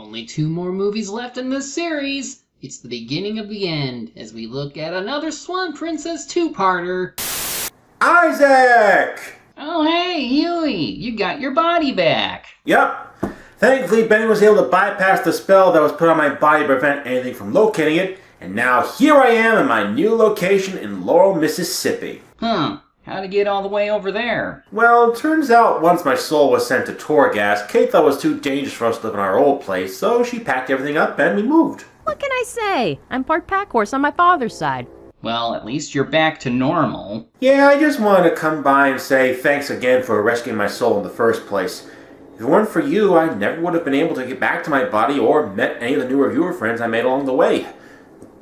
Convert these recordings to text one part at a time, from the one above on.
Only 2 more movies left in this series. It's the beginning of the end as we look at another Swan Princess 2-parter. Isaac! Oh hey, Hewy, you got your body back. Yep. Thankfully, Benny was able to bypass the spell that was put on my body to prevent anything from locating it, and now here I am in my new location in Laurel, Mississippi. How'd you get all the way over there? Well, it turns out once my soul was sent to Torghast, Kate thought it was too dangerous for us to live in our old place, so she packed everything up and we moved. What can I say? I'm part pack horse on my father's side. Well, at least you're back to normal. Yeah, I just wanted to come by and say thanks again for rescuing my soul in the first place. If it weren't for you, I never would have been able to get back to my body or met any of the new reviewer friends I made along the way.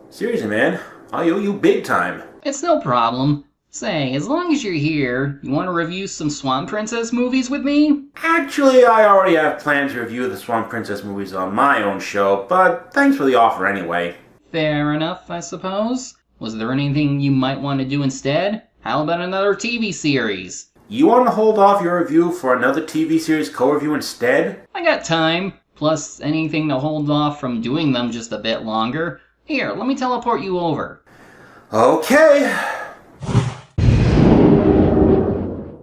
Seriously, man, I owe you big time. It's no problem. Say, as long as you're here, you want to review some Swan Princess movies with me? Actually, I already have plans to review the Swan Princess movies on my own show, but thanks for the offer anyway. Fair enough, I suppose. Was there anything you might want to do instead? How about another TV series? You want to hold off your review for another TV series co-review instead? I got time. Plus, anything to hold off from doing them just a bit longer. Here, let me teleport you over. Okay.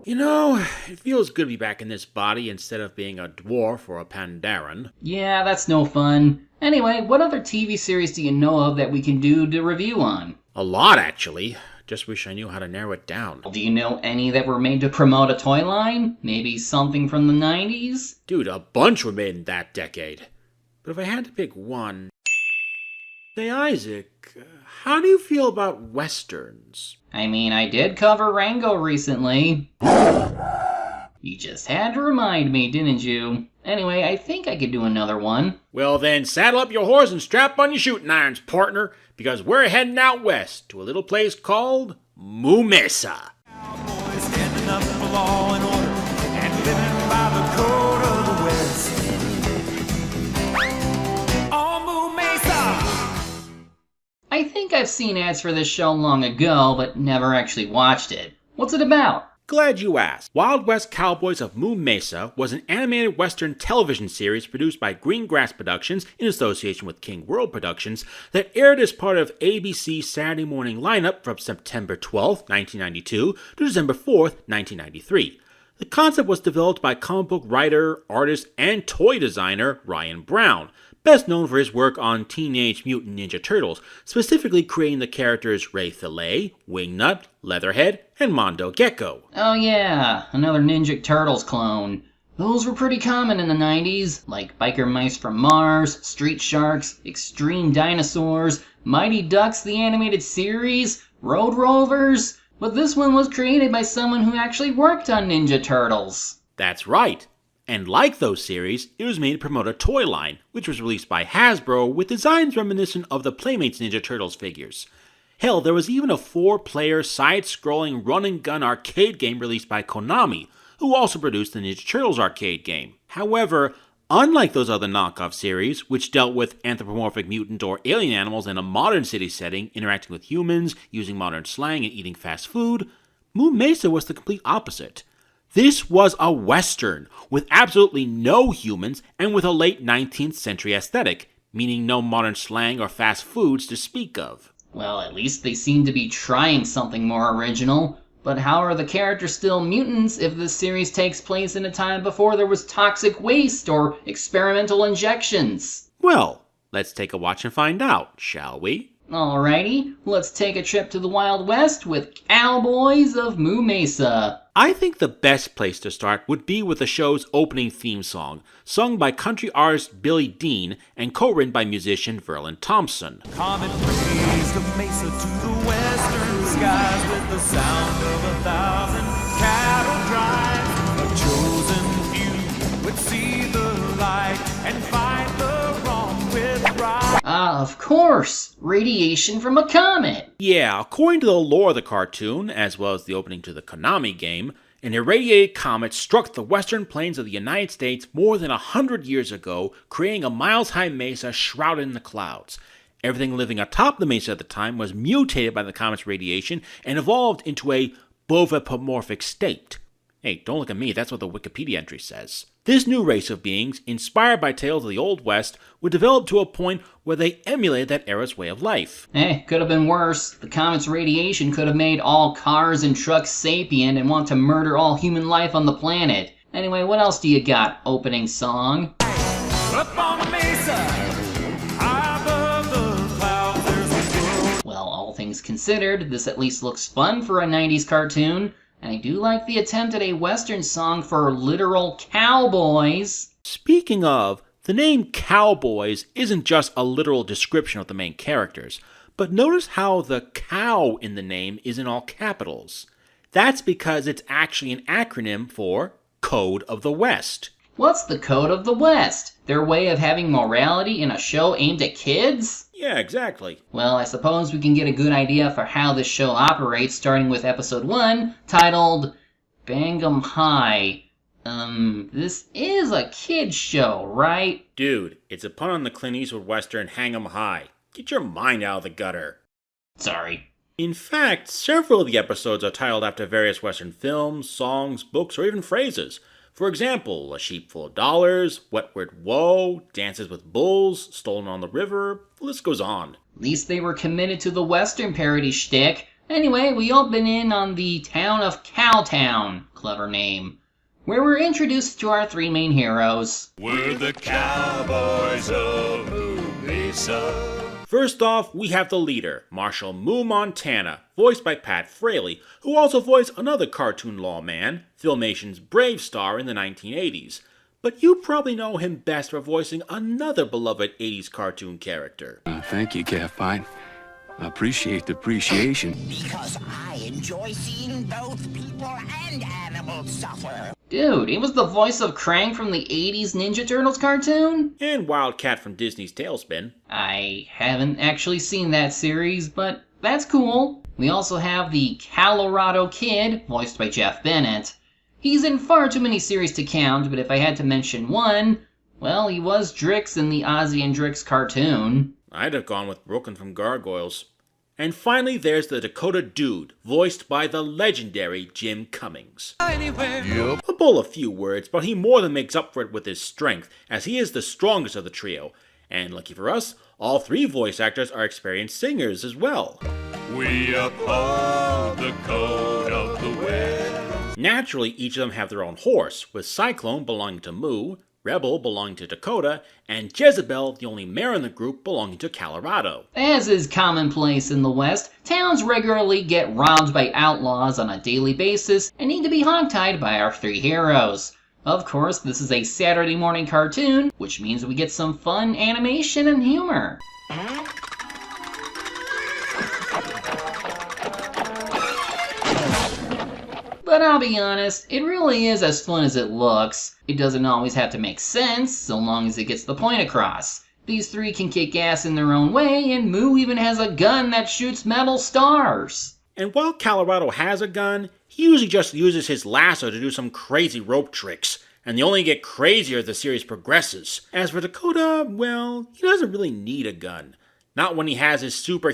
You know, it feels good to be back in this body instead of being a dwarf or a Pandaren. Yeah, that's no fun. Anyway, what other TV series do you know of that we can do to review on? A lot, actually. Just wish I knew how to narrow it down. Do you know any that were made to promote a toy line? Maybe something from the 90s? Dude, a bunch were made in that decade. But if I had to pick one... Say, Isaac, how do you feel about westerns? I mean, I did cover Rango recently. You just had to remind me, didn't you? Anyway, I think I could do another one. Well then, saddle up your horse and strap on your shooting irons, partner, because we're heading out west to a little place called Moo Mesa. Cowboys standing up for law and order and living by the code of the West. On Moo Mesa! I think I've seen ads for this show long ago, but never actually watched it. What's it about? Glad you asked. Wild West Cowboys of Moo Mesa was an animated Western television series produced by Greengrass Productions in association with King World Productions that aired as part of ABC's Saturday morning lineup from September 12, 1992 to December 4th, 1993. The concept was developed by comic book writer, artist, and toy designer Ryan Brown, best known for his work on Teenage Mutant Ninja Turtles, specifically creating the characters Ray Fillet, Wingnut, Leatherhead, and Mondo Gecko. Oh yeah, another Ninja Turtles clone. Those were pretty common in the 90s, like Biker Mice from Mars, Street Sharks, Extreme Dinosaurs, Mighty Ducks the Animated Series, Road Rovers, but this one was created by someone who actually worked on Ninja Turtles. That's right. And like those series, it was made to promote a toy line, which was released by Hasbro with designs reminiscent of the Playmates Ninja Turtles figures. Hell, there was even a 4-player, side-scrolling run-and-gun arcade game released by Konami, who also produced the Ninja Turtles arcade game. However, unlike those other knockoff series, which dealt with anthropomorphic mutant or alien animals in a modern city setting, interacting with humans, using modern slang, and eating fast food, Moo Mesa was the complete opposite. This was a Western, with absolutely no humans and with a late 19th century aesthetic, meaning no modern slang or fast foods to speak of. Well, at least they seem to be trying something more original. But how are the characters still mutants if this series takes place in a time before there was toxic waste or experimental injections? Well, let's take a watch and find out, shall we? Alrighty, let's take a trip to the Wild West with Cowboys of Moo Mesa. I think the best place to start would be with the show's opening theme song, sung by country artist Billy Dean and co-written by musician Verlin Thompson. Comet raised a mesa to the western skies with the sound of 1,000 cattle drives. A chosen few would see the light and fight the wrong with right. Ah, of course! Radiation from a comet! Yeah, according to the lore of the cartoon, as well as the opening to the Konami game, an irradiated comet struck the western plains of the United States more than 100 years ago, creating a miles-high mesa shrouded in the clouds. Everything living atop the mesa at the time was mutated by the comet's radiation and evolved into a bovipomorphic state. Hey, don't look at me, that's what the Wikipedia entry says. This new race of beings, inspired by tales of the Old West, would develop to a point where they emulated that era's way of life. Could have been worse. The comet's radiation could have made all cars and trucks sapient and want to murder all human life on the planet. Anyway, what else do you got, opening song? Up on the mesa, high above the clouds, there's a world. Well, all things considered, this at least looks fun for a 90s cartoon. And I do like the attempt at a Western song for literal cowboys. Speaking of, the name Cowboys isn't just a literal description of the main characters, but notice how the cow in the name is in all capitals. That's because it's actually an acronym for Code of the West. What's the Code of the West? Their way of having morality in a show aimed at kids? Yeah, exactly. Well, I suppose we can get a good idea for how this show operates, starting with episode 1, titled Bang 'em High. This is a kid's show, right? Dude, it's a pun on the Clint Eastwood Western Hang 'em High. Get your mind out of the gutter. Sorry. In fact, several of the episodes are titled after various Western films, songs, books, or even phrases. For example, A Sheep Full of Dollars, Wetward Woe, Dances with Bulls, Stolen on the River, the list goes on. At least they were committed to the Western parody shtick. Anyway, we open in on the town of Cowtown, clever name, where we're introduced to our three main heroes. We're the cowboys of Moo Mesa. First off, we have the leader, Marshal Moo Montana, voiced by Pat Fraley, who also voiced another cartoon lawman, Filmation's Brave Star in the 1980s. But you probably know him best for voicing another beloved 80s cartoon character. Thank you, Calfine. I appreciate the appreciation. Because I enjoy seeing both people and animals suffer. Dude, he was the voice of Krang from the 80s Ninja Turtles cartoon? And Wildcat from Disney's Tailspin. I haven't actually seen that series, but that's cool. We also have the Colorado Kid, voiced by Jeff Bennett. He's in far too many series to count, but if I had to mention one, well, he was Drix in the Ozzy and Drix cartoon. I'd have gone with Brooklyn from Gargoyles. And finally, there's the Dakota Dude, voiced by the legendary Jim Cummings. Anywhere. A bull a few words, but he more than makes up for it with his strength, as he is the strongest of the trio. And lucky for us, all three voice actors are experienced singers as well. We uphold the code of the West. Naturally, each of them have their own horse, with Cyclone belonging to Moo, Rebel belonging to Dakota, and Jezebel, the only mare in the group, belonging to Colorado. As is commonplace in the West, towns regularly get robbed by outlaws on a daily basis and need to be hogtied by our three heroes. Of course, this is a Saturday morning cartoon, which means we get some fun animation and humor. But I'll be honest, it really is as fun as it looks. It doesn't always have to make sense, so long as it gets the point across. These three can kick ass in their own way, and Moo even has a gun that shoots metal stars. And while Colorado has a gun, he usually just uses his lasso to do some crazy rope tricks, and they only get crazier as the series progresses. As for Dakota, well, he doesn't really need a gun. Not when he has his super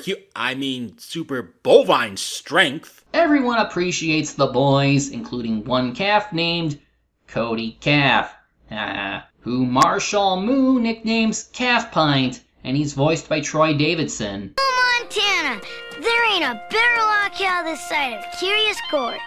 bovine strength. Everyone appreciates the boys, including one calf named Cody Calf, who Marshal Moo nicknames Calf Pint, and he's voiced by Troy Davidson. Montana, there ain't a better locale this side of Curious Gorge.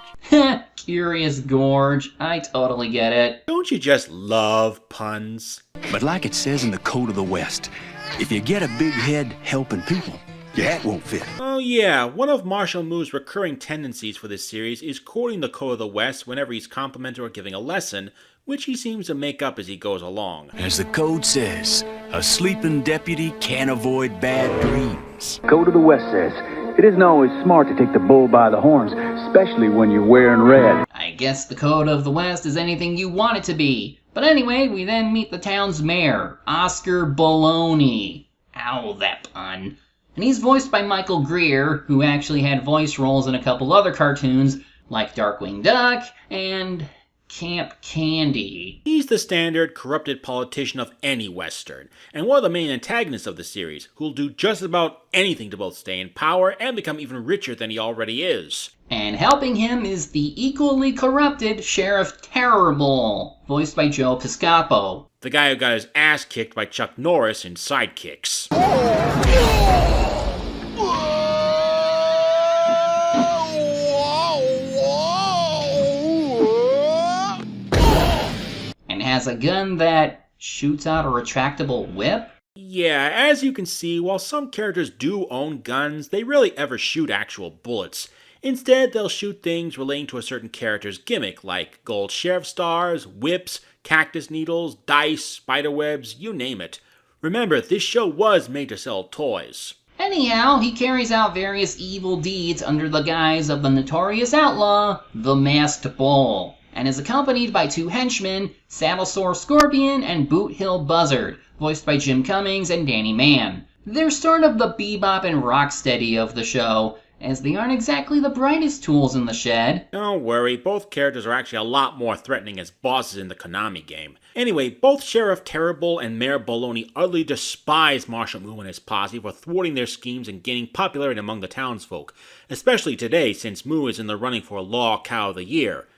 Curious Gorge, I totally get it. Don't you just love puns? But like it says in the Code of the West, if you get a big head helping people, your hat won't fit. Oh yeah, one of Marshal Moo's recurring tendencies for this series is quoting the Code of the West whenever he's complimenting or giving a lesson, which he seems to make up as he goes along. As the code says, a sleeping deputy can't avoid bad dreams. Code of the West says, it isn't always smart to take the bull by the horns, especially when you're wearing red. I guess the Code of the West is anything you want it to be. But anyway, we then meet the town's mayor, Oscar Baloney. Ow, that pun. And he's voiced by Michael Greer, who actually had voice roles in a couple other cartoons, like Darkwing Duck and Camp Candy. He's the standard corrupted politician of any Western, and one of the main antagonists of the series, who'll do just about anything to both stay in power and become even richer than he already is. And helping him is the equally corrupted Sheriff Terrible, voiced by Joe Piscopo. The guy who got his ass kicked by Chuck Norris in Sidekicks. And has a gun that shoots out a retractable whip? Yeah, as you can see, while some characters do own guns, they rarely ever shoot actual bullets. Instead, they'll shoot things relating to a certain character's gimmick, like gold sheriff stars, whips, cactus needles, dice, spiderwebs, you name it. Remember, this show was made to sell toys. Anyhow, he carries out various evil deeds under the guise of the notorious outlaw, the Masked Bull, and is accompanied by 2 henchmen, Saddle-Sore Scorpion and Boot Hill Buzzard, voiced by Jim Cummings and Danny Mann. They're sort of the Bebop and Rocksteady of the show, as they aren't exactly the brightest tools in the shed. Don't worry, both characters are actually a lot more threatening as bosses in the Konami game. Anyway, both Sheriff Terrible and Mayor Baloney utterly despise Marshal Moo and his posse for thwarting their schemes and gaining popularity among the townsfolk, especially today since Moo is in the running for Law Cow of the Year,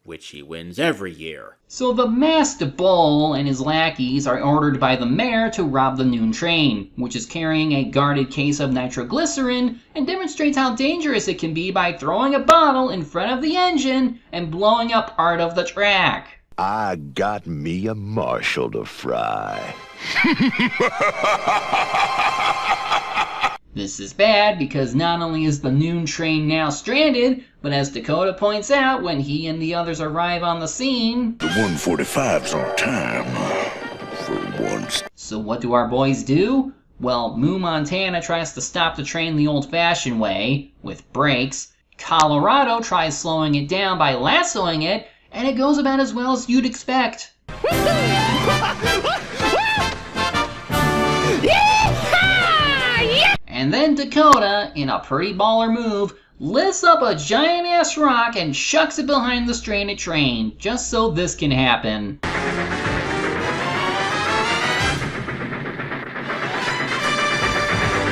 which he wins every year. So the Masked Bull and his lackeys are ordered by the mayor to rob the noon train, which is carrying a guarded case of nitroglycerin and demonstrates how dangerous it can be by throwing a bottle in front of the engine and blowing up part of the track. I got me a marshal to fry. This is bad because not only is the noon train now stranded, but as Dakota points out when he and the others arrive on the scene, The 145's on time. For once. So what do our boys do? Well, Moo Montana tries to stop the train the old-fashioned way, with brakes. Colorado tries slowing it down by lassoing it, and it goes about as well as you'd expect. And then Dakota, in a pretty baller move, lifts up a giant-ass rock and chucks it behind the stranded train, just so this can happen.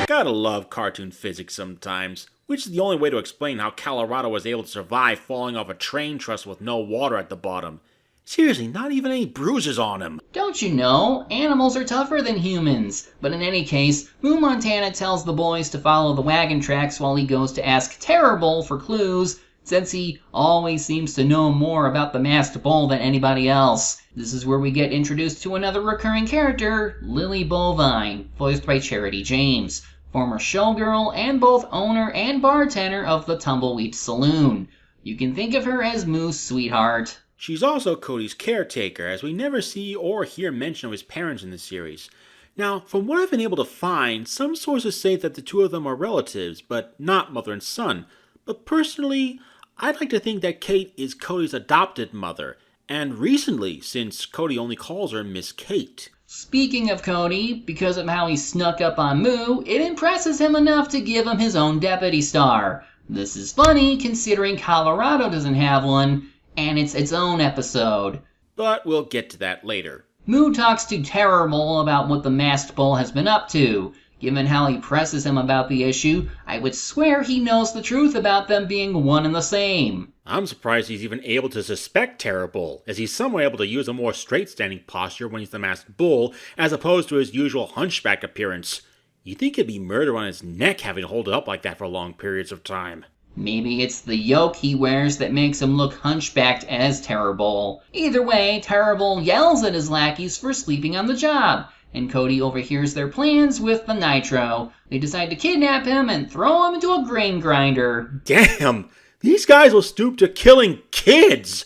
Gotta love cartoon physics sometimes, which is the only way to explain how Colorado was able to survive falling off a train truss with no water at the bottom. Seriously, not even any bruises on him. Don't you know, animals are tougher than humans. But in any case, Moo Montana tells the boys to follow the wagon tracks while he goes to ask Terrible for clues, since he always seems to know more about the Masked Bull than anybody else. This is where we get introduced to another recurring character, Lily Bovine, voiced by Charity James, former showgirl and both owner and bartender of the Tumbleweed Saloon. You can think of her as Moo's sweetheart. She's also Cody's caretaker, as we never see or hear mention of his parents in the series. Now, from what I've been able to find, some sources say that the two of them are relatives, but not mother and son. But personally, I'd like to think that Kate is Cody's adopted mother, and recently, since Cody only calls her Miss Kate. Speaking of Cody, because of how he snuck up on Moo, it impresses him enough to give him his own deputy star. This is funny, considering Colorado doesn't have one, and it's its own episode. But we'll get to that later. Moo talks to Terrible about what the Masked Bull has been up to. Given how he presses him about the issue, I would swear he knows the truth about them being one and the same. I'm surprised he's even able to suspect Terrible, as he's somewhat able to use a more straight-standing posture when he's the Masked Bull, as opposed to his usual hunchback appearance. You'd think it'd be murder on his neck having to hold it up like that for long periods of time. Maybe it's the yoke he wears that makes him look hunchbacked as Terrible. Either way, Terrible yells at his lackeys for sleeping on the job, and Cody overhears their plans with the nitro. They decide to kidnap him and throw him into a grain grinder. Damn! These guys will stoop to killing kids!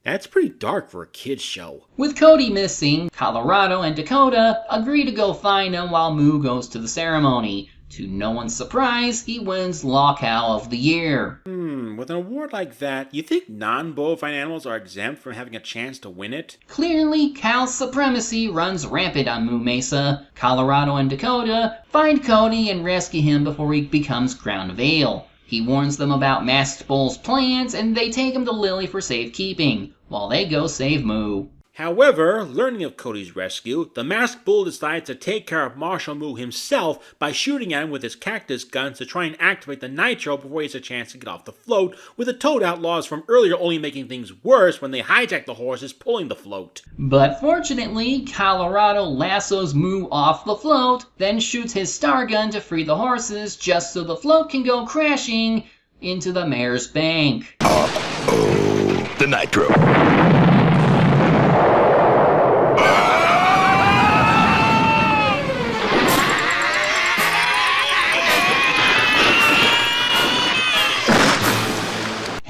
That's pretty dark for a kid's show. With Cody missing, Colorado and Dakota agree to go find him while Moo goes to the ceremony. To no one's surprise, he wins Law Cow of the Year. With an award like that, you think non-bovine animals are exempt from having a chance to win it? Clearly, cow supremacy runs rampant on Moo Mesa. Colorado and Dakota find Cody and rescue him before he becomes Crown of Ale. He warns them about Masked Bull's plans, and they take him to Lily for safekeeping, while they go save Moo. However, learning of Cody's rescue, the masked bull decides to take care of Marshal Moo himself by shooting at him with his cactus guns to try and activate the nitro before he has a chance to get off the float, with the Toad outlaws from earlier only making things worse when they hijack the horses pulling the float. But fortunately, Colorado lassos Moo off the float, then shoots his star gun to free the horses just so the float can go crashing into the mayor's bank. Uh-oh, the nitro.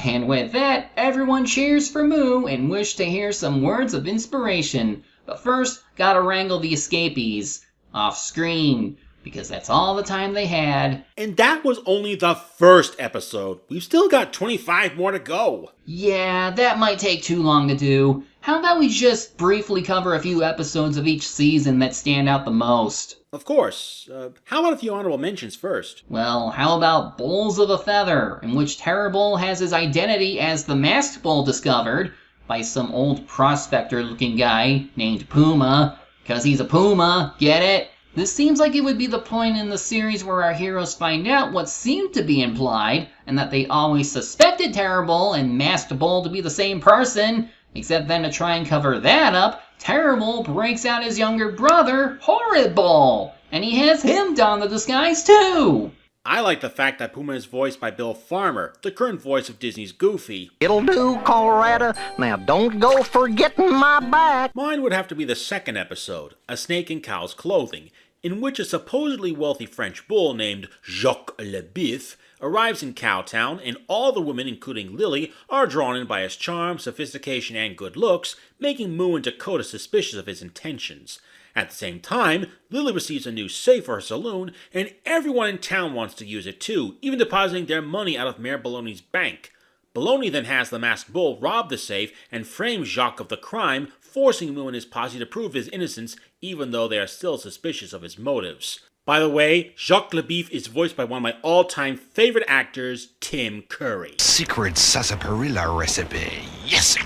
And with that, everyone cheers for Moo and wish to hear some words of inspiration. But first, gotta wrangle the escapees off screen, because that's all the time they had. And that was only the first episode. We've still got 25 more to go. Yeah, that might take too long to do. How about we just briefly cover a few episodes of each season that stand out the most? Of course. How about a few honorable mentions first? Well, how about Bulls of a Feather, in which Terrible has his identity as the Masked Bull discovered by some old prospector-looking guy named Puma, 'cause he's a puma, get it? This seems like it would be the point in the series where our heroes find out what seemed to be implied, and that they always suspected Terrible and Masked Bull to be the same person, except then to try and cover that up, Terrible breaks out his younger brother, Horrible, and he has him don the disguise too! I like the fact that Puma is voiced by Bill Farmer, the current voice of Disney's Goofy. It'll do, Colorado. Now don't go forgetting my back. Mine would have to be the second episode, A Snake in Cow's Clothing, in which a supposedly wealthy French bull named Jacques Le Bif arrives in Cowtown, and all the women, including Lily, are drawn in by his charm, sophistication, and good looks, making Moo and Dakota suspicious of his intentions. At the same time, Lily receives a new safe for her saloon, and everyone in town wants to use it too, even depositing their money out of Mayor Baloney's bank. Baloney then has the masked bull rob the safe and frame Jacques of the crime, forcing Moo and his posse to prove his innocence, even though they are still suspicious of his motives. By the way, Jacques Le Bif is voiced by one of my all-time favorite actors, Tim Curry. Secret sarsaparilla recipe, yes.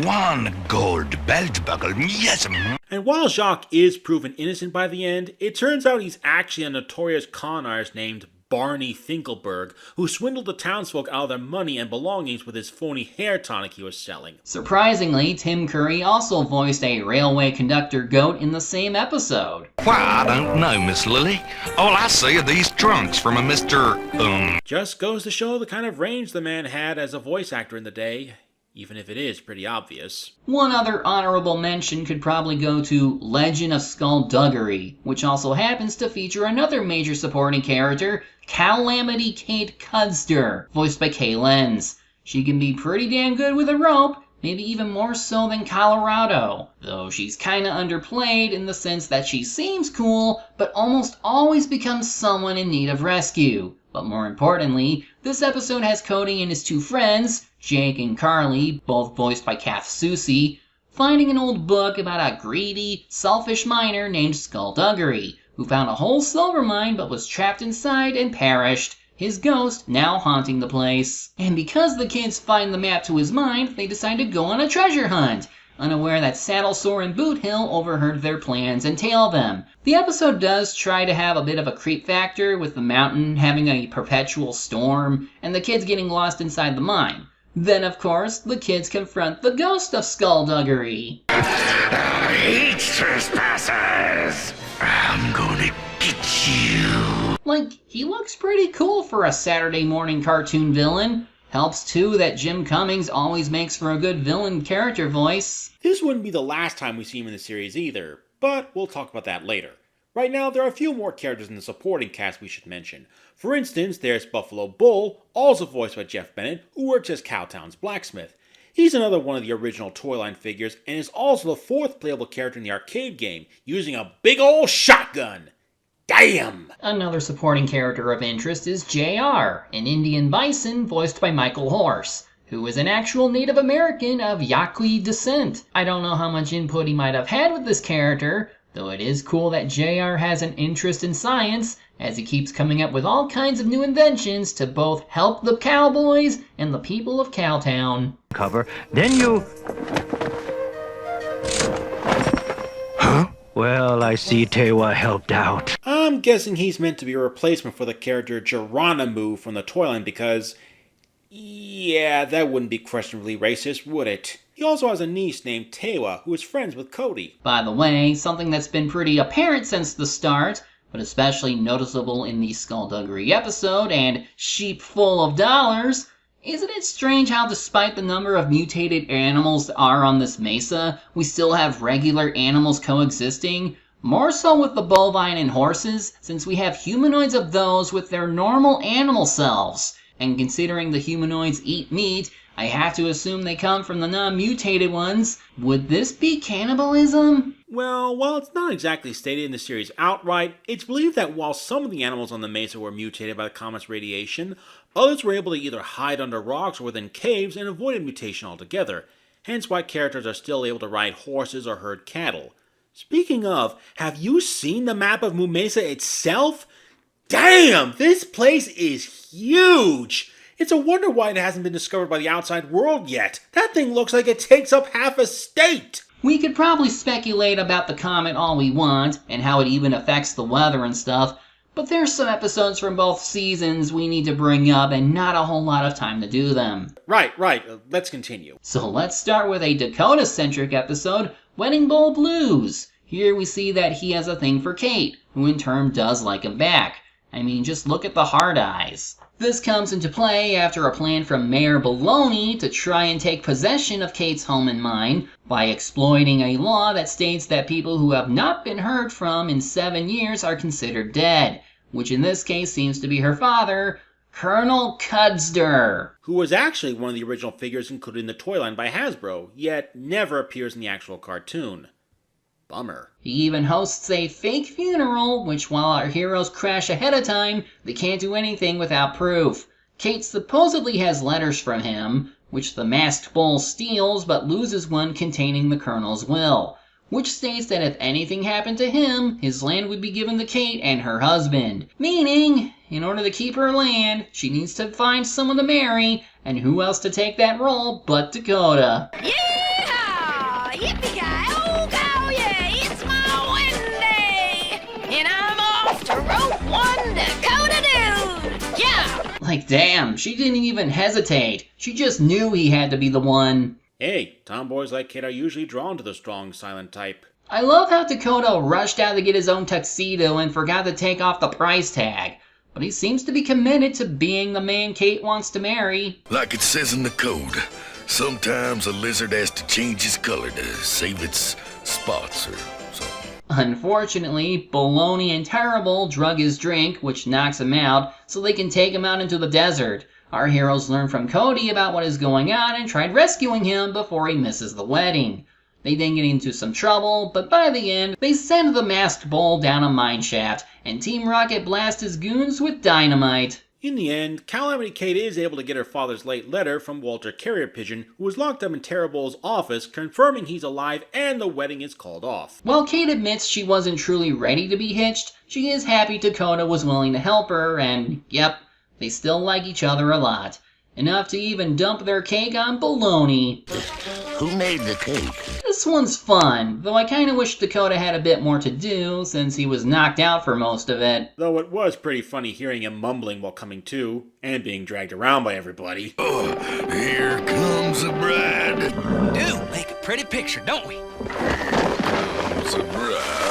One gold belt buckle, yes. And while Jacques is proven innocent by the end, it turns out he's actually a notorious con artist named Barney Finkelberg, who swindled the townsfolk out of their money and belongings with his phony hair tonic he was selling. Surprisingly, Tim Curry also voiced a railway conductor goat in the same episode. Well, I don't know, Miss Lily. All I see are these trunks from a Mr. Just goes to show the kind of range the man had as a voice actor in the day, even if it is pretty obvious. One other honorable mention could probably go to Legend of Skullduggery, which also happens to feature another major supporting character, Calamity Kate Cudster, voiced by Kay Lenz. She can be pretty damn good with a rope, maybe even more so than Colorado, though she's kinda underplayed in the sense that she seems cool, but almost always becomes someone in need of rescue. But more importantly, this episode has Cody and his two friends, Jake and Carly, both voiced by Kath Soucie, finding an old book about a greedy, selfish miner named Skullduggery, who found a whole silver mine but was trapped inside and perished, his ghost now haunting the place. And because the kids find the map to his mine, they decide to go on a treasure hunt, unaware that Saddlesore and Boot Hill overheard their plans and tail them. The episode does try to have a bit of a creep factor, with the mountain having a perpetual storm and the kids getting lost inside the mine. Then, of course, the kids confront the ghost of Skullduggery. I hate trespassers. I'm gonna get you. Like, he looks pretty cool for a Saturday morning cartoon villain. Helps too that Jim Cummings always makes for a good villain character voice. This wouldn't be the last time we see him in the series either, but we'll talk about that later. Right now, there are a few more characters in the supporting cast we should mention. For instance, there's Buffalo Bull, also voiced by Jeff Bennett, who works as Cowtown's blacksmith. He's another one of the original Toyline figures, and is also the fourth playable character in the arcade game, using a big ol' shotgun. Damn! Another supporting character of interest is JR, an Indian bison voiced by Michael Horse, who is an actual Native American of Yaqui descent. I don't know how much input he might have had with this character, though it is cool that JR has an interest in science, as he keeps coming up with all kinds of new inventions to both help the cowboys and the people of Cowtown. Cover. Then you... Well, I see Tewa helped out. I'm guessing he's meant to be a replacement for the character Geronimo from the toy line because, yeah, that wouldn't be questionably racist, would it? He also has a niece named Tewa who is friends with Cody. By the way, something that's been pretty apparent since the start, but especially noticeable in the Skullduggery episode and Sheep Full of Dollars, isn't it strange how despite the number of mutated animals that are on this mesa, we still have regular animals coexisting? More so with the bovine and horses, since we have humanoids of those with their normal animal selves. And considering the humanoids eat meat, I have to assume they come from the non-mutated ones. Would this be cannibalism? Well, while it's not exactly stated in the series outright, it's believed that while some of the animals on the mesa were mutated by the comet's radiation, others were able to either hide under rocks or within caves and avoided mutation altogether, hence why characters are still able to ride horses or herd cattle. Speaking of, have you seen the map of Moo Mesa itself? Damn, this place is huge! It's a wonder why it hasn't been discovered by the outside world yet. That thing looks like it takes up half a state! We could probably speculate about the comet all we want, and how it even affects the weather and stuff, but there's some episodes from both seasons we need to bring up and not a whole lot of time to do them. Right, let's continue. So let's start with a Dakota-centric episode, Wedding Bowl Blues. Here we see that he has a thing for Kate, who in turn does like him back. I mean, just look at the hard eyes. This comes into play after a plan from Mayor Baloney to try and take possession of Kate's home and mine by exploiting a law that states that people who have not been heard from in 7 years are considered dead, which in this case seems to be her father, Colonel Cudsder. Who was actually one of the original figures included in the toy line by Hasbro, yet never appears in the actual cartoon. Bummer. He even hosts a fake funeral, which while our heroes crash ahead of time, they can't do anything without proof. Kate supposedly has letters from him, which the masked bull steals but loses one containing the Colonel's will, which states that if anything happened to him, his land would be given to Kate and her husband. Meaning, in order to keep her land, she needs to find someone to marry, and who else to take that role but Dakota. Yeehaw! Yippee-ki! Oh, cow, yeah! It's my wedding day! And I'm off to rope one Dakota dude! Yeah! Like, damn, she didn't even hesitate. She just knew he had to be the one. Hey, tomboys like Kate are usually drawn to the strong, silent type. I love how Dakota rushed out to get his own tuxedo and forgot to take off the price tag. But he seems to be committed to being the man Kate wants to marry. Like it says in the code, sometimes a lizard has to change its color to save its spots or something. Unfortunately, Baloney and Terrible drug his drink, which knocks him out, so they can take him out into the desert. Our heroes learn from Cody about what is going on and tried rescuing him before he misses the wedding. They then get into some trouble, but by the end, they send the masked bull down a mine shaft, and Team Rocket blast his goons with dynamite. In the end, Calamity Kate is able to get her father's late letter from Walter Carrier Pigeon, who was locked up in Terrible's office, confirming he's alive and the wedding is called off. While Kate admits she wasn't truly ready to be hitched, she is happy Dakota was willing to help her, and yep, they still like each other a lot. Enough to even dump their cake on Baloney. Who made the cake? This one's fun, though I kinda wish Dakota had a bit more to do, since he was knocked out for most of it. Though it was pretty funny hearing him mumbling while coming to, and being dragged around by everybody. Oh, here comes the bride. Do make a pretty picture, don't we? Comes the bride.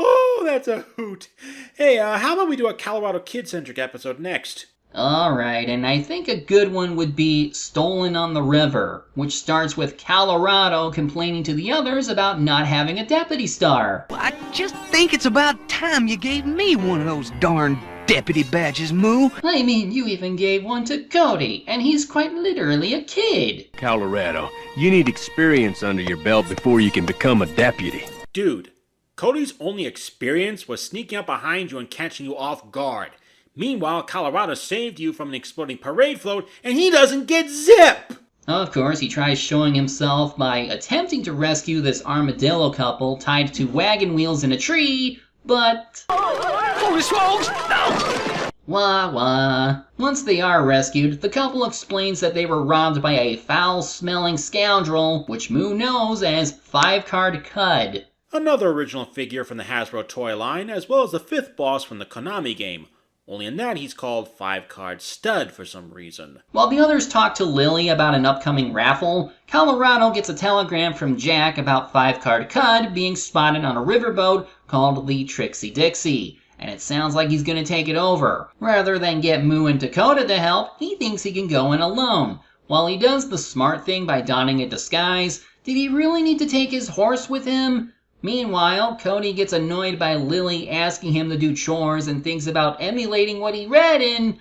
Oh, that's a hoot. Hey, how about we do a Colorado Kid-centric episode next? Alright, and I think a good one would be Stolen on the River, which starts with Colorado complaining to the others about not having a deputy star. I just think it's about time you gave me one of those darn deputy badges, Moo. I mean, you even gave one to Cody, and he's quite literally a kid. Colorado, you need experience under your belt before you can become a deputy. Dude, Cody's only experience was sneaking up behind you and catching you off guard. Meanwhile, Colorado saved you from an exploding parade float, and he doesn't get zip! Of course, he tries showing himself by attempting to rescue this armadillo couple tied to wagon wheels in a tree, but... Holy smokes! No! Wah wah. Once they are rescued, the couple explains that they were robbed by a foul-smelling scoundrel, which Moo knows as 5-Card Cud. Another original figure from the Hasbro toy line, as well as the 5th boss from the Konami game. Only in that he's called 5-Card Stud for some reason. While the others talk to Lily about an upcoming raffle, Colorado gets a telegram from Jack about 5-Card Cud being spotted on a riverboat called the Trixie Dixie, and it sounds like he's gonna take it over. Rather than get Moo and Dakota to help, he thinks he can go in alone. While he does the smart thing by donning a disguise, did he really need to take his horse with him? Meanwhile, Cody gets annoyed by Lily asking him to do chores and thinks about emulating what he read in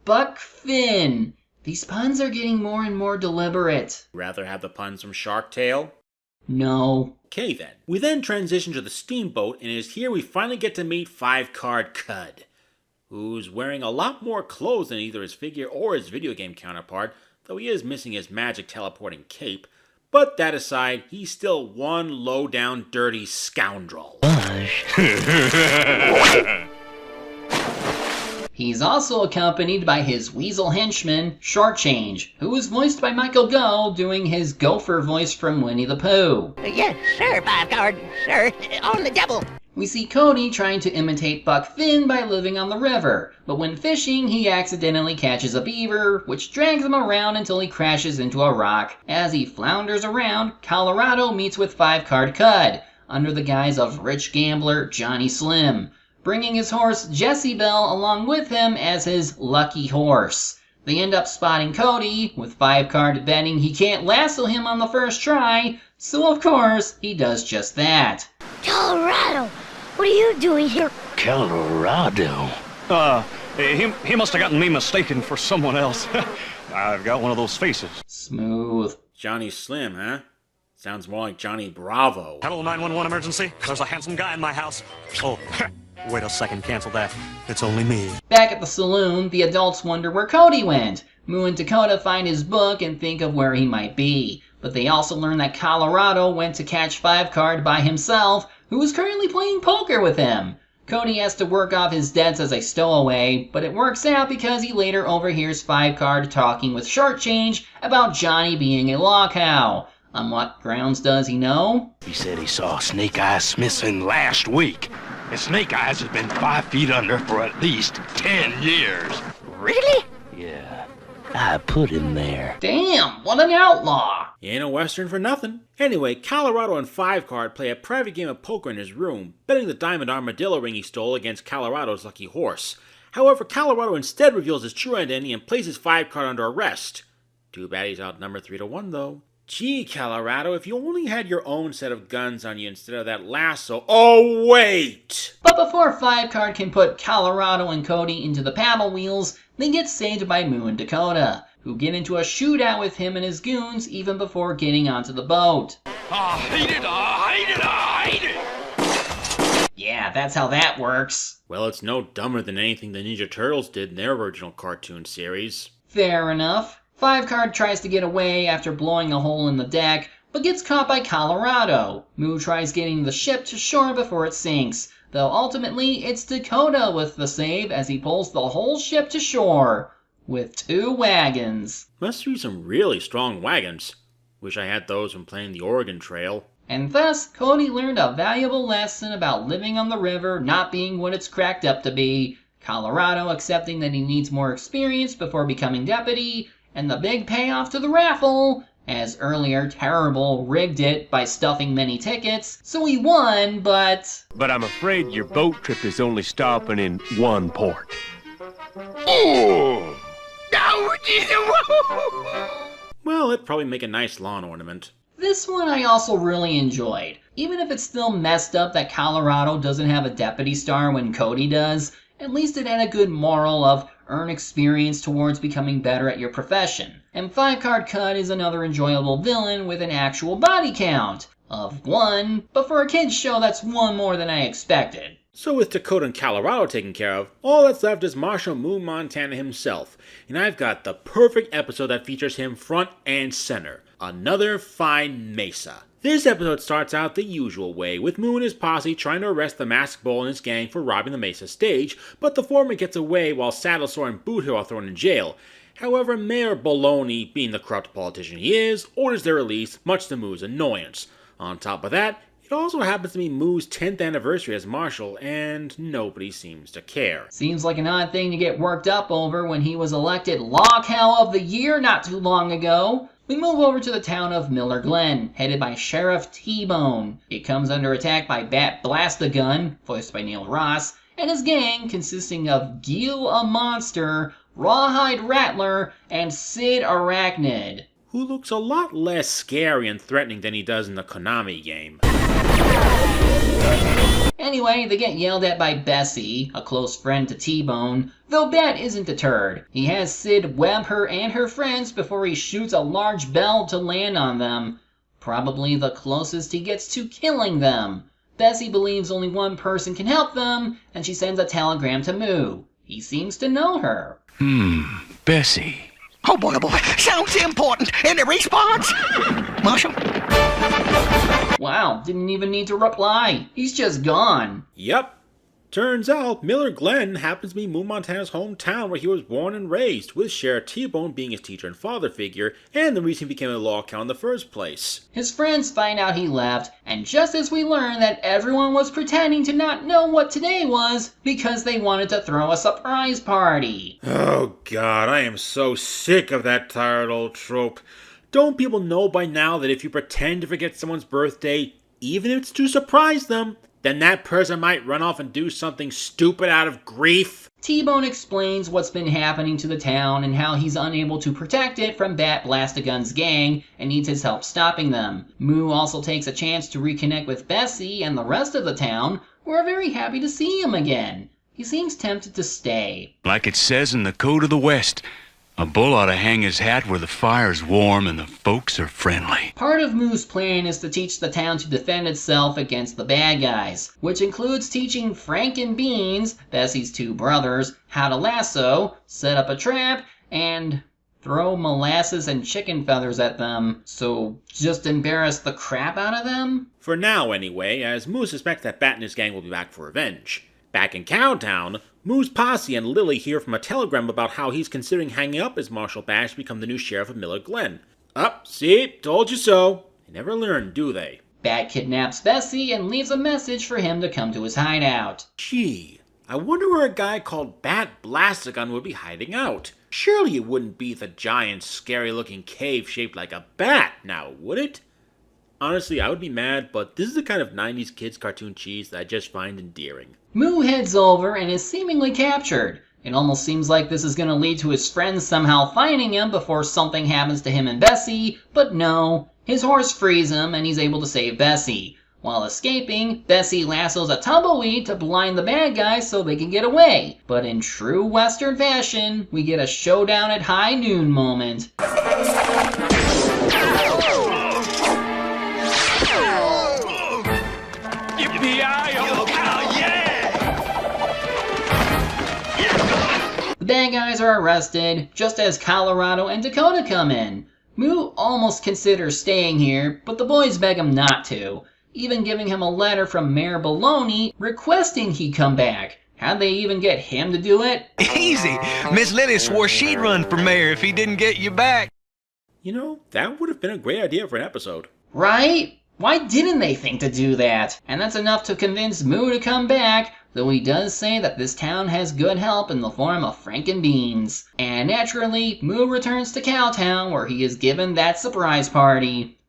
Buck Finn. These puns are getting more and more deliberate. Rather have the puns from Shark Tale? No. Okay then. We then transition to the steamboat, and it is here we finally get to meet 5-Card Cud, who's wearing a lot more clothes than either his figure or his video game counterpart, though he is missing his magic teleporting cape. But that aside, he's still one low-down, dirty scoundrel. He's also accompanied by his weasel henchman, Shortchange, who is voiced by Michael Goh, doing his gopher voice from Winnie the Pooh. Yes, sir, 5-Card, sir, on the double. We see Cody trying to imitate Buck Finn by living on the river, but when fishing, he accidentally catches a beaver, which drags him around until he crashes into a rock. As he flounders around, Colorado meets with 5-Card Cud, under the guise of rich gambler Johnny Slim, bringing his horse Jessie Bell along with him as his lucky horse. They end up spotting Cody, with 5-Card betting he can't lasso him on the first try, so of course, he does just that. Colorado, what are you doing here? Colorado? He must have gotten me mistaken for someone else. I've got one of those faces. Smooth. Johnny Slim, huh? Sounds more like Johnny Bravo. Hello, 911 emergency. There's a handsome guy in my house. Oh, wait a second, cancel that. It's only me. Back at the saloon, the adults wonder where Cody went. Moo and Dakota find his book and think of where he might be. But they also learn that Colorado went to catch 5-Card by himself, who is currently playing poker with him. Cody has to work off his debts as a stowaway, but it works out because he later overhears 5-Card talking with Shortchange about Johnny being a law cow. On what grounds does he know? He said he saw Snake Eyes Smithson last week, and Snake Eyes has been 5 feet under for at least 10 years. Really? Yeah, I put him there. Damn, what an outlaw! He ain't a Western for nothing. Anyway, Colorado and 5-Card play a private game of poker in his room, betting the diamond armadillo ring he stole against Colorado's lucky horse. However, Colorado instead reveals his true identity and places 5-Card under arrest. Too bad he's outnumbered 3-1 though. Gee, Colorado, if you only had your own set of guns on you instead of that lasso. Oh, wait! But before 5-Card can put Colorado and Cody into the paddle wheels, they get saved by Moo and Dakota, who get into a shootout with him and his goons even before getting onto the boat. I hate it, I hate it, I hate it! Yeah, that's how that works. Well, it's no dumber than anything the Ninja Turtles did in their original cartoon series. Fair enough. 5-Card tries to get away after blowing a hole in the deck, but gets caught by Colorado. Moo tries getting the ship to shore before it sinks, though ultimately it's Dakota with the save as he pulls the whole ship to shore, with 2 wagons. Must be some really strong wagons. Wish I had those when playing the Oregon Trail. And thus, Cody learned a valuable lesson about living on the river not being what it's cracked up to be, Colorado accepting that he needs more experience before becoming deputy, and the big payoff to the raffle, as earlier Terrible rigged it by stuffing many tickets, so he won, but I'm afraid your boat trip is only stopping in one port. Oh! Well, it'd probably make a nice lawn ornament. this one I also really enjoyed. Even if it's still messed up that Colorado doesn't have a deputy star when Cody does, at least it had a good moral of earn experience towards becoming better at your profession. And 5-Card Cud is another enjoyable villain with an actual body count of 1, but for a kid's show that's 1 more than I expected. So with Dakota and Colorado taken care of, all that's left is Marshal Moo Montana himself, and I've got the perfect episode that features him front and center. Another fine Mesa. This episode starts out the usual way, with Moo and his posse trying to arrest the masked bull and his gang for robbing the Mesa stage, but the foreman gets away while Saddlesore and Boot are thrown in jail. However, Mayor Baloney, being the corrupt politician he is, orders their release, much to Moo's annoyance. On top of that, it also happens to be Moo's 10th anniversary as Marshal, and nobody seems to care. Seems like an odd thing to get worked up over when he was elected Log Cow of the Year not too long ago. We move over to the town of Miller Glen, headed by Sheriff T-Bone. It comes under attack by Bat Blast-A-Gun, voiced by Neil Ross, and his gang consisting of Gil a Monster, Rawhide Rattler, and Sid Arachnid. Who looks a lot less scary and threatening than he does in the Konami game. Anyway, they get yelled at by Bessie, a close friend to T-Bone, though Bat isn't deterred. He has Sid web her and her friends before he shoots a large bell to land on them, probably the closest he gets to killing them. Bessie believes only one person can help them, and she sends a telegram to Moo. He seems to know her. Bessie. Oh boy, sounds important. Any response? Marshal? Wow, didn't even need to reply. He's just gone. Yep. Turns out, Miller Glen happens to be Moo Montana's hometown where he was born and raised, with Sheriff T-Bone being his teacher and father figure, and the reason he became a law cow in the first place. His friends find out he left, and just as we learn that everyone was pretending to not know what today was because they wanted to throw a surprise party. Oh god, I am so sick of that tired old trope. Don't people know by now that if you pretend to forget someone's birthday, even if it's to surprise them, then that person might run off and do something stupid out of grief? T-Bone explains what's been happening to the town and how he's unable to protect it from Bat Blast-A-Gun's gang and needs his help stopping them. Moo also takes a chance to reconnect with Bessie and the rest of the town, who are very happy to see him again. He seems tempted to stay. Like it says in the Code of the West, a bull ought to hang his hat where the fire's warm and the folks are friendly. Part of Moo's plan is to teach the town to defend itself against the bad guys, which includes teaching Frank and Beans, Bessie's two brothers, how to lasso, set up a trap, and throw molasses and chicken feathers at them, so just embarrass the crap out of them? For now, anyway, as Moo suspects that Bat and his gang will be back for revenge. Back in Cowtown, Moo's posse and Lily hear from a telegram about how he's considering hanging up his marshal badge to become the new sheriff of Miller Glen. See? Told you so. They never learn, do they? Bat kidnaps Bessie and leaves a message for him to come to his hideout. Gee, I wonder where a guy called Bat Blast-A-Gun would be hiding out. Surely it wouldn't be the giant, scary-looking cave shaped like a bat, now would it? Honestly, I would be mad, but this is the kind of 90s kids cartoon cheese that I just find endearing. Moo heads over and is seemingly captured. It almost seems like this is going to lead to his friends somehow finding him before something happens to him and Bessie, but no. His horse frees him and he's able to save Bessie. While escaping, Bessie lassos a tumbleweed to blind the bad guys so they can get away. But in true Western fashion, we get a showdown at high noon moment. The bad guys are arrested, just as Colorado and Dakota come in. Moo almost considers staying here, but the boys beg him not to, even giving him a letter from Mayor Baloney requesting he come back. How'd they even get him to do it? Easy. Miss Lily swore she'd run for mayor if he didn't get you back. You know, that would have been a great idea for an episode. Right? Why didn't they think to do that? And that's enough to convince Moo to come back, though he does say that this town has good help in the form of Frank and Beans. And naturally, Moo returns to Cowtown where he is given that surprise party.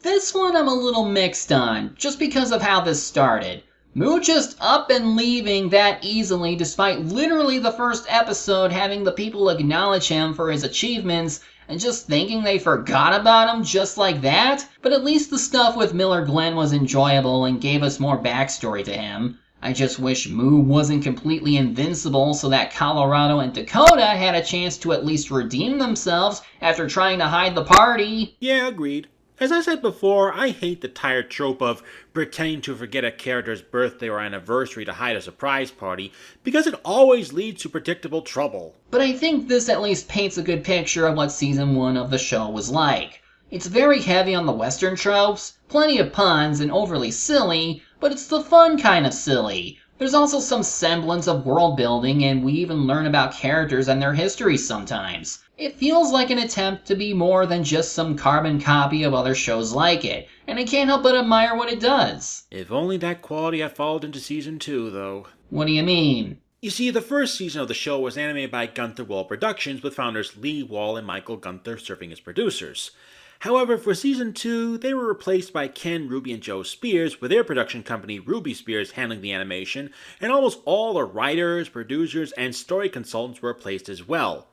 This one I'm a little mixed on, just because of how this started. Moo just up and leaving that easily despite literally the first episode having the people acknowledge him for his achievements and just thinking they forgot about him just like that? But at least the stuff with Miller Glen was enjoyable and gave us more backstory to him. I just wish Moo wasn't completely invincible so that Colorado and Dakota had a chance to at least redeem themselves after trying to hide the party. Yeah, agreed. As I said before, I hate the tired trope of pretending to forget a character's birthday or anniversary to hide a surprise party, because it always leads to predictable trouble. But I think this at least paints a good picture of what Season 1 of the show was like. It's very heavy on the Western tropes, plenty of puns, and overly silly, but it's the fun kind of silly. There's also some semblance of world building, and we even learn about characters and their histories sometimes. It feels like an attempt to be more than just some carbon copy of other shows like it, and I can't help but admire what it does. If only that quality had followed into Season 2, though. What do you mean? You see, the first season of the show was animated by Gunther Wall Productions, with founders Lee Wall and Michael Gunther serving as producers. However, for Season 2, they were replaced by Ken, Ruby, and Joe Spears, with their production company Ruby Spears handling the animation, and almost all the writers, producers, and story consultants were replaced as well.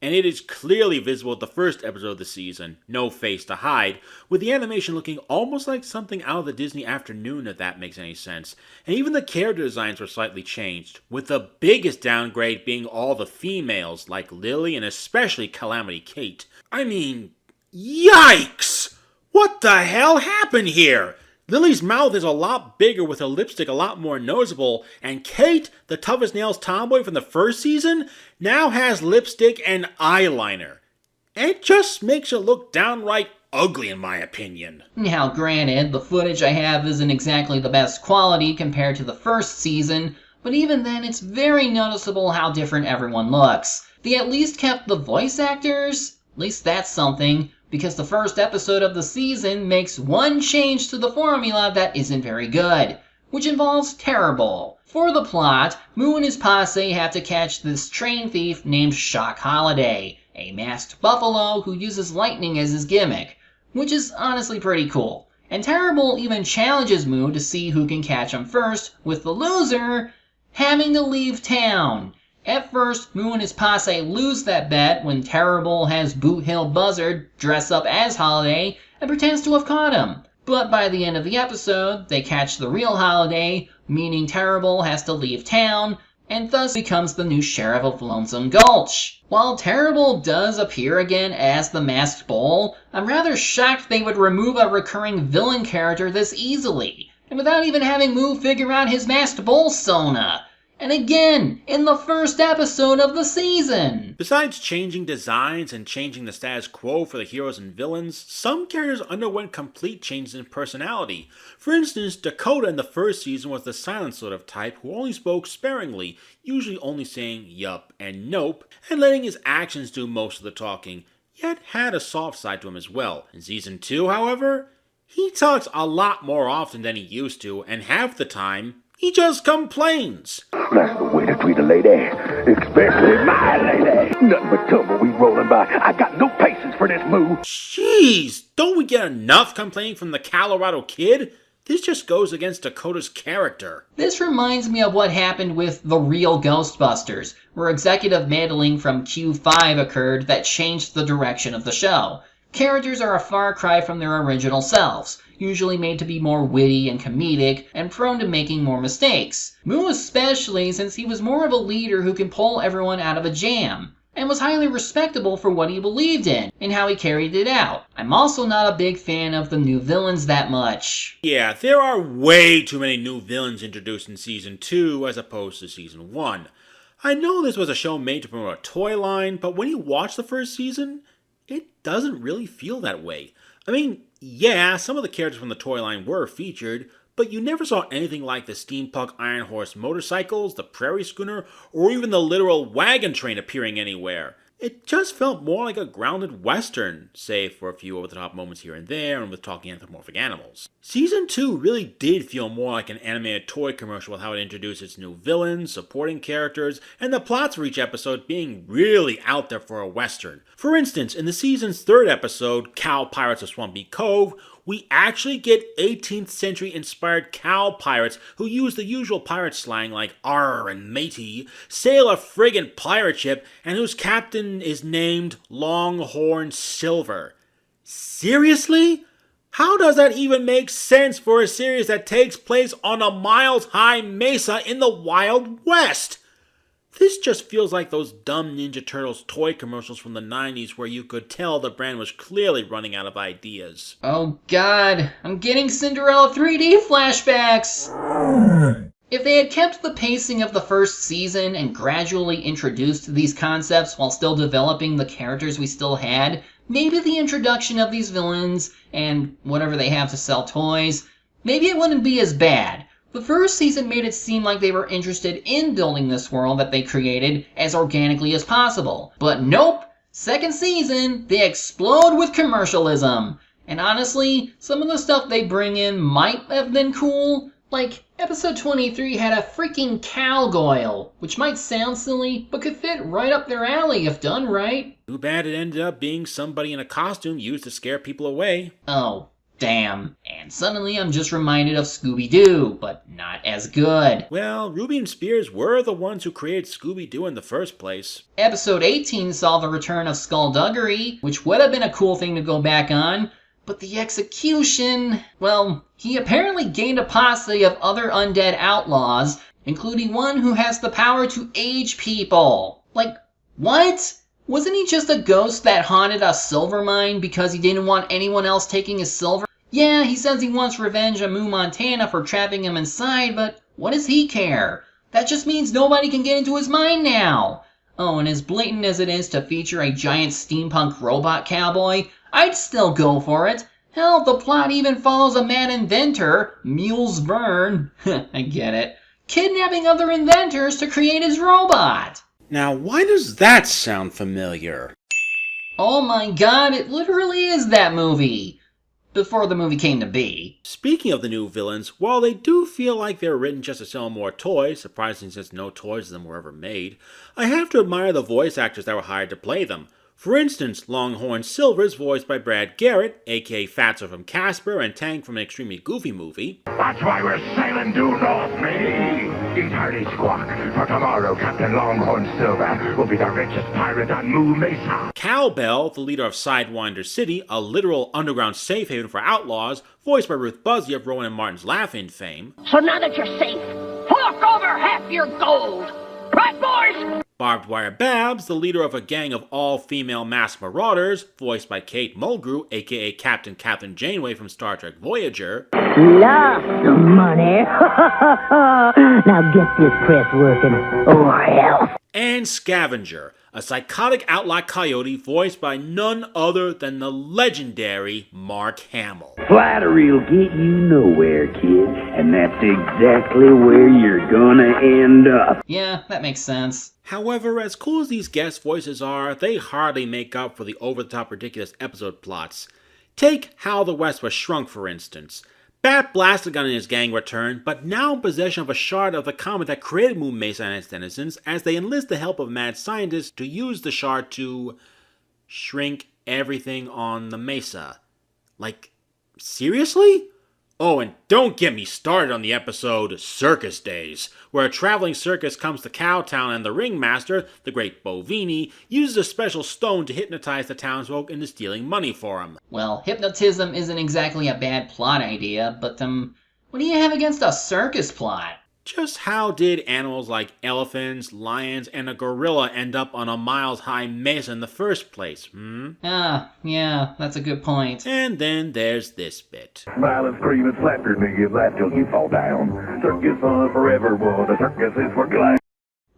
And it is clearly visible at the first episode of the season, No Face to Hide, with the animation looking almost like something out of the Disney Afternoon, if that makes any sense. And even the character designs were slightly changed, with the biggest downgrade being all the females, like Lily and especially Calamity Kate. I mean, yikes! What the hell happened here? Lily's mouth is a lot bigger with her lipstick a lot more noticeable, and Kate, the toughest nails tomboy from the first season, now has lipstick and eyeliner. It just makes it look downright ugly in my opinion. Now granted, the footage I have isn't exactly the best quality compared to the first season, but even then it's very noticeable how different everyone looks. They at least kept the voice actors? At least that's something, because the first episode of the season makes one change to the formula that isn't very good, which involves Terrible. For the plot, Moo and his posse have to catch this train thief named Shock Holiday, a masked buffalo who uses lightning as his gimmick, which is honestly pretty cool. And Terrible even challenges Moo to see who can catch him first, with the loser having to leave town. At first, Moo and his posse lose that bet when Terrible has Boot Hill Buzzard dress up as Holiday and pretends to have caught him. But by the end of the episode, they catch the real Holiday, meaning Terrible has to leave town, and thus becomes the new sheriff of Lonesome Gulch. While Terrible does appear again as the Masked Bull, I'm rather shocked they would remove a recurring villain character this easily, and without even having Moo figure out his Masked Bull sona. And again, in the first episode of the season! Besides changing designs and changing the status quo for the heroes and villains, some characters underwent complete changes in personality. For instance, Dakota in the first season was the silent sort of type who only spoke sparingly, usually only saying yup and nope, and letting his actions do most of the talking, yet had a soft side to him as well. In Season 2, however, he talks a lot more often than he used to, and half the time, he just complains. That's the way to treat a lady, especially my lady. Nothing but tumbleweed rolling by. I got no patience for this Moo. Jeez, don't we get enough complaining from the Colorado Kid? This just goes against Dakota's character. This reminds me of what happened with The Real Ghostbusters, where executive meddling from Q5 occurred that changed the direction of the show. Characters are a far cry from their original selves, usually made to be more witty and comedic, and prone to making more mistakes. Moo especially, since he was more of a leader who can pull everyone out of a jam, and was highly respectable for what he believed in, and how he carried it out. I'm also not a big fan of the new villains that much. Yeah, there are way too many new villains introduced in Season 2 as opposed to Season 1. I know this was a show made to promote a toy line, but when you watch the first season, it doesn't really feel that way. I mean, yeah, some of the characters from the toy line were featured, but you never saw anything like the steampunk Iron Horse motorcycles, the Prairie Schooner, or even the literal wagon train appearing anywhere. It just felt more like a grounded western, save for a few over-the-top moments here and there and with talking anthropomorphic animals. Season 2 really did feel more like an animated toy commercial with how it introduced its new villains, supporting characters, and the plots for each episode being really out there for a western. For instance, in the season's third episode, Cow Pirates of Swampy Cove, we actually get 18th century inspired cow pirates who use the usual pirate slang like arr and matey, sail a friggin' pirate ship, and whose captain is named Longhorn Silver. Seriously? How does that even make sense for a series that takes place on a miles-high mesa in the Wild West? This just feels like those dumb Ninja Turtles toy commercials from the 90s where you could tell the brand was clearly running out of ideas. Oh god, I'm getting Cinderella 3D flashbacks! If they had kept the pacing of the first season and gradually introduced these concepts while still developing the characters we still had, maybe the introduction of these villains and whatever they have to sell toys, maybe it wouldn't be as bad. The first season made it seem like they were interested in building this world that they created as organically as possible. But nope! Second season, they explode with commercialism. And honestly, some of the stuff they bring in might have been cool. Like, episode 23 had a freaking cowgirl, which might sound silly, but could fit right up their alley if done right. Too bad it ended up being somebody in a costume used to scare people away. Oh, damn. And suddenly I'm just reminded of Scooby-Doo, but not as good. Well, Ruby and Spears were the ones who created Scooby-Doo in the first place. Episode 18 saw the return of Skullduggery, which would have been a cool thing to go back on. But the execution, well, he apparently gained a posse of other undead outlaws, including one who has the power to age people. Like, what? Wasn't he just a ghost that haunted a silver mine because he didn't want anyone else taking his silver? Yeah, he says he wants revenge on Moo Montana for trapping him inside, but what does he care? That just means nobody can get into his mine now. Oh, and as blatant as it is to feature a giant steampunk robot cowboy, I'd still go for it. Hell, the plot even follows a mad inventor, Mules Verne, I get it, kidnapping other inventors to create his robot. Now, why does that sound familiar? Oh my god, it literally is that movie. Before the movie came to be. Speaking of the new villains, while they do feel like they were written just to sell more toys, surprisingly since no toys of them were ever made, I have to admire the voice actors that were hired to play them. For instance, Longhorn Silver is voiced by Brad Garrett, aka Fatso from Casper and Tank from an extremely goofy movie. That's why we're sailing due north, matey. Eat hearty squawk, for tomorrow Captain Longhorn Silver will be the richest pirate on Moo Mesa. Cowbell, the leader of Sidewinder City, a literal underground safe haven for outlaws, voiced by Ruth Buzzy of Rowan and Martin's Laugh-In fame. So now that you're safe, fork over half your gold. Right, boys? Barbed Wire Babs, the leader of a gang of all-female masked marauders, voiced by Kate Mulgrew, aka Captain Catherine Janeway from Star Trek Voyager. Lots of money. Now get this press working, or else. And Scavenger, a psychotic outlaw coyote voiced by none other than the legendary Mark Hamill. Flattery'll get you nowhere, kid, and that's exactly where you're gonna end up. Yeah, that makes sense. However, as cool as these guest voices are, they hardly make up for the over-the-top ridiculous episode plots. Take How the West Was Shrunk, for instance. Bat Blastagun and his gang return, but now in possession of a shard of the comet that created Moo Mesa and its denizens, as they enlist the help of mad scientists to use the shard to shrink everything on the mesa. Like, seriously? Oh, and don't get me started on the episode Circus Days, where a traveling circus comes to Cowtown and the ringmaster, the great Bovini, uses a special stone to hypnotize the townsfolk into stealing money for him. Well, hypnotism isn't exactly a bad plot idea, but what do you have against a circus plot? Just how did animals like elephants, lions, and a gorilla end up on a miles-high mesa in the first place, Yeah, that's a good point. And then there's this bit. Smile and scream and slap your knee and laugh till you fall down. Circus on forever, boy, the circus is for glad.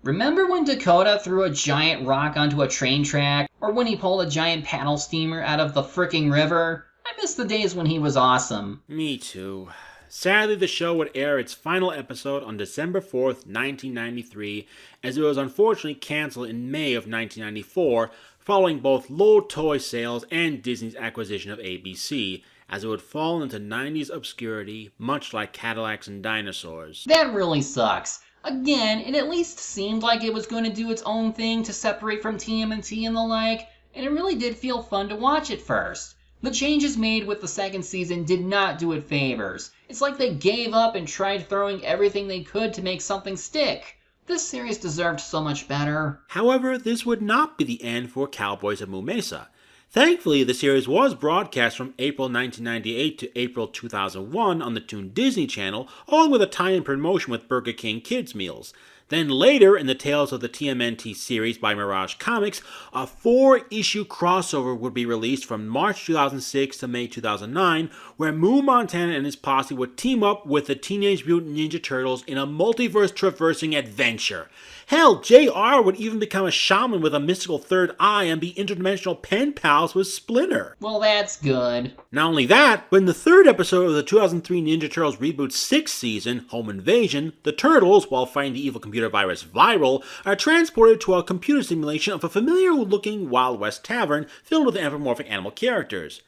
Remember when Dakota threw a giant rock onto a train track? Or when he pulled a giant paddle steamer out of the fricking river? I miss the days when he was awesome. Me too. Sadly, the show would air its final episode on December 4th, 1993, as it was unfortunately canceled in May of 1994, following both low toy sales and Disney's acquisition of ABC, as it would fall into 90s obscurity, much like Cadillacs and Dinosaurs. That really sucks. Again, it at least seemed like it was going to do its own thing to separate from TMNT and the like, and it really did feel fun to watch at first. The changes made with the second season did not do it favors. It's like they gave up and tried throwing everything they could to make something stick. This series deserved so much better. However, this would not be the end for Cowboys of Moo Mesa. Thankfully, the series was broadcast from April 1998 to April 2001 on the Toon Disney Channel, along with a tie-in promotion with Burger King Kids Meals. Then later, in the Tales of the TMNT series by Mirage Comics, a 4-issue crossover would be released from March 2006 to May 2009, where Moo Montana and his posse would team up with the Teenage Mutant Ninja Turtles in a multiverse-traversing adventure. Hell, JR would even become a shaman with a mystical third eye and be interdimensional pen pals with Splinter. Well, that's good. Not only that, but in the third episode of the 2003 Ninja Turtles Reboot 6th season, Home Invasion, the Turtles, while fighting the evil computer virus Viral, are transported to a computer simulation of a familiar-looking Wild West tavern filled with anthropomorphic animal characters.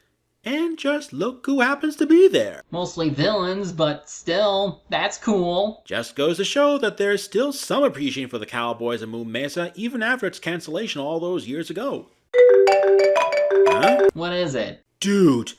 And just look who happens to be there. Mostly villains, but still, that's cool. Just goes to show that there's still some appreciation for the Cowboys of Moo Mesa even after its cancellation all those years ago. Huh? What is it? Dude,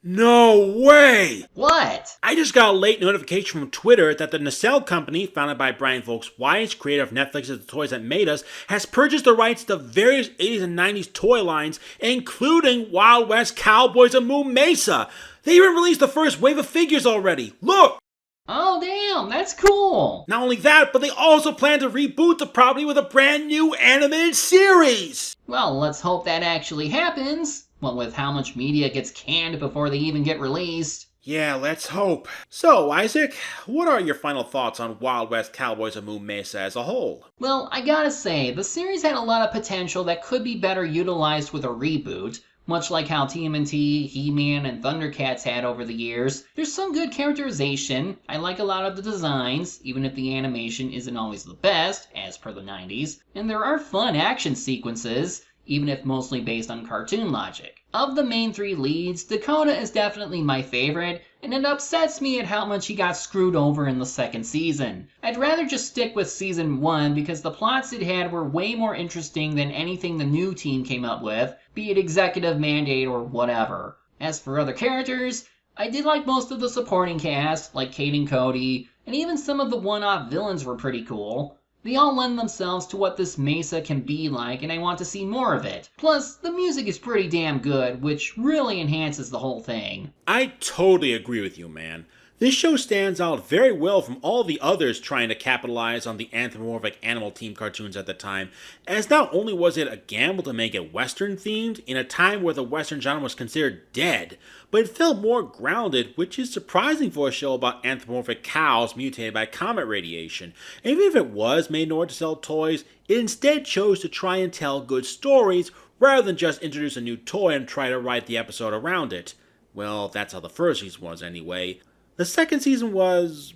no way! What? I just got a late notification from Twitter that the Nacelle Company, founded by Brian Volks-Weiss, creator of Netflix's The Toys That Made Us, has purchased the rights to various 80s and 90s toy lines, including Wild West Cowboys of Moo Mesa. They even released the first wave of figures already. Look! Oh damn, that's cool! Not only that, but they also plan to reboot the property with a brand new animated series! Well, let's hope that actually happens. What with how much media gets canned before they even get released. Yeah, let's hope. So, Isaac, what are your final thoughts on Wild West Cowboys of Moo Mesa as a whole? Well, I gotta say, the series had a lot of potential that could be better utilized with a reboot, much like how TMNT, He-Man, and Thundercats had over the years. There's some good characterization, I like a lot of the designs, even if the animation isn't always the best, as per the 90s, and there are fun action sequences, even if mostly based on cartoon logic. Of the main 3 leads, Dakota is definitely my favorite, and it upsets me at how much he got screwed over in the 2nd season. I'd rather just stick with season 1 because the plots it had were way more interesting than anything the new team came up with, be it executive mandate or whatever. As for other characters, I did like most of the supporting cast, like Kate and Cody, and even some of the one-off villains were pretty cool. They all lend themselves to what this Mesa can be like, and I want to see more of it. Plus, the music is pretty damn good, which really enhances the whole thing. I totally agree with you, man. This show stands out very well from all the others trying to capitalize on the anthropomorphic animal team cartoons at the time, as not only was it a gamble to make it Western themed in a time where the Western genre was considered dead, but it felt more grounded, which is surprising for a show about anthropomorphic cows mutated by comet radiation. And even if it was made in order to sell toys, it instead chose to try and tell good stories rather than just introduce a new toy and try to write the episode around it. Well, that's how the first season was anyway. The second season was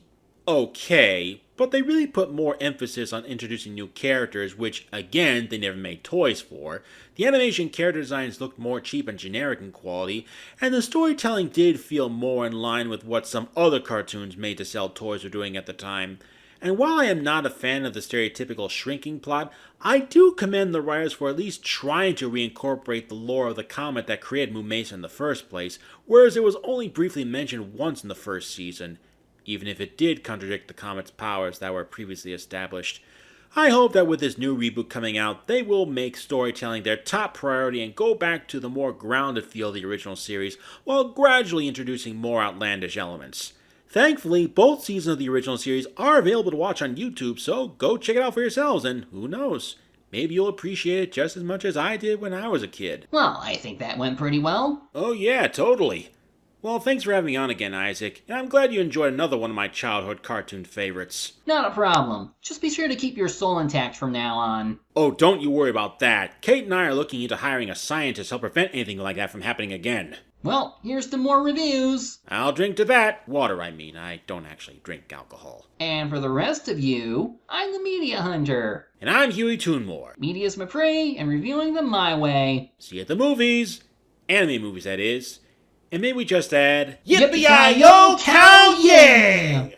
okay, but they really put more emphasis on introducing new characters, which, again, they never made toys for. The animation character designs looked more cheap and generic in quality, and the storytelling did feel more in line with what some other cartoons made to sell toys were doing at the time. And while I am not a fan of the stereotypical shrinking plot, I do commend the writers for at least trying to reincorporate the lore of the comet that created Moo Mesa in the first place, whereas it was only briefly mentioned once in the first season, even if it did contradict the comet's powers that were previously established. I hope that with this new reboot coming out, they will make storytelling their top priority and go back to the more grounded feel of the original series, while gradually introducing more outlandish elements. Thankfully, both seasons of the original series are available to watch on YouTube, so go check it out for yourselves, and who knows, maybe you'll appreciate it just as much as I did when I was a kid. Well, I think that went pretty well. Oh yeah, totally. Well, thanks for having me on again, Isaac, and I'm glad you enjoyed another one of my childhood cartoon favorites. Not a problem. Just be sure to keep your soul intact from now on. Oh, don't you worry about that. Kate and I are looking into hiring a scientist to help prevent anything like that from happening again. Well, here's to more reviews. I'll drink to that. Water, I mean. I don't actually drink alcohol. And for the rest of you, I'm the Media Hunter. And I'm Huey Toonmore. Media's my prey, and reviewing them my way. See you at the movies. Anime movies, that is. And maybe we just add... Yippee-yi-yo, cow yeah!